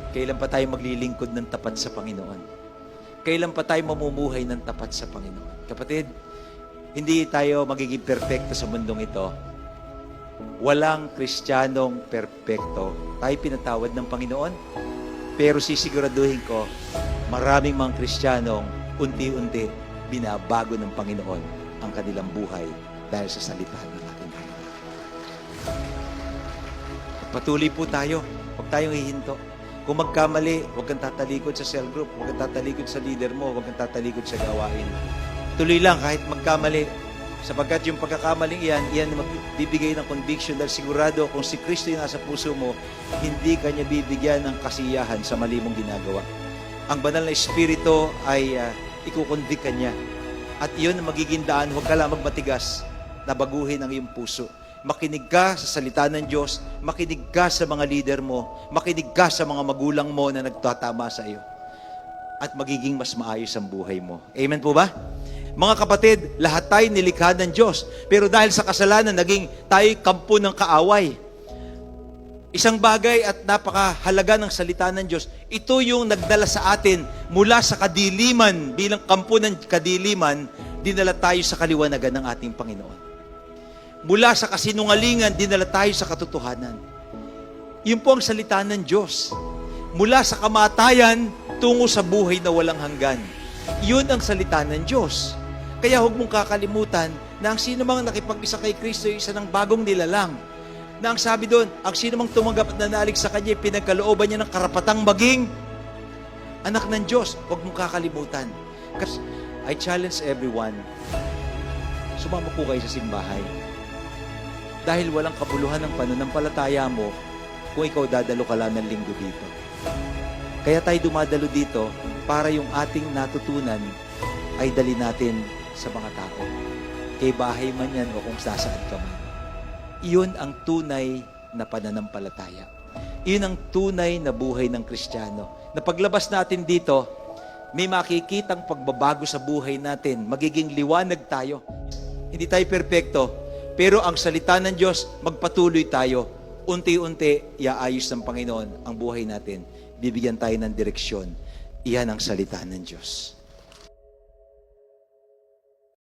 Kailan pa tayo maglilingkod ng tapat sa Panginoon? Kailan pa tayo mamumuhay ng tapat sa Panginoon? Kapatid, hindi tayo magiging perpekto sa mundong ito. Walang Kristiyanong perpekto. Tayo pinatawad ng Panginoon, pero sisiguraduhin ko, maraming mga Kristiyanong unti-unti binabago ng Panginoon ang kanilang buhay dahil sa salita ng ating Panginoon. Patuloy po tayo. Huwag tayong hihinto. Kung magkamali, huwag kang tatalikod sa cell group, huwag kang tatalikod sa leader mo, huwag kang tatalikod sa gawain. Tuloy lang kahit magkamali. Sapagkat yung pagkakamaling iyan magbibigay ng conviction dahil sigurado kung si Kristo yung nasa puso mo, hindi ka niya bibigyan ng kasiyahan sa mali mong ginagawa. Ang banal na Espiritu ay ikukonvict ka niya. At iyon ang magiging daan, huwag ka lang magmatigas na baguhin ang iyong puso. Makinig ka sa salita ng Diyos, makinig ka sa mga leader mo, makinig ka sa mga magulang mo na nagtatama sa iyo. At magiging mas maayos ang buhay mo. Amen po ba? Mga kapatid, lahat tayo nilikha ng Diyos. Pero dahil sa kasalanan, naging tayo kampo ng kaaway. Isang bagay at napakahalaga ng salita ng Diyos, ito yung nagdala sa atin mula sa kadiliman, bilang kampo ng kadiliman, dinala tayo sa kaliwanagan ng ating Panginoon. Mula sa kasinungalingan, dinala tayo sa katotohanan. Yun po ang salita ng Diyos. Mula sa kamatayan, tungo sa buhay na walang hanggan. Yun ang salita ng Diyos. Kaya huwag mong kakalimutan na ang sino mang nakipag-isa kay Kristo ay isa ng bagong nilalang. Na ang sabi doon, ang sino mang tumanggap at nanalig sa Kanya, pinagkalooban niya ng karapatang maging anak ng Diyos. Huwag mong kakalimutan. Kasi I challenge everyone, sumama po kayo sa simbahay. Dahil walang kabuluhan ng pananampalataya mo kung ikaw dadalo ka lang ng linggo dito. Kaya tayo dumadalo dito para yung ating natutunan ay dali natin sa mga tao. Kay bahay man yan o kung sasaan ka man. Iyon ang tunay na pananampalataya. Iyon ang tunay na buhay ng Kristiyano. Na paglabas natin dito, may makikitang pagbabago sa buhay natin. Magiging liwanag tayo. Hindi tayo perpekto, pero ang salita ng Diyos, magpatuloy tayo. Unti-unti, iaayos ng Panginoon ang buhay natin. Bibigyan tayo ng direksyon. Iyan ang salita ng Diyos.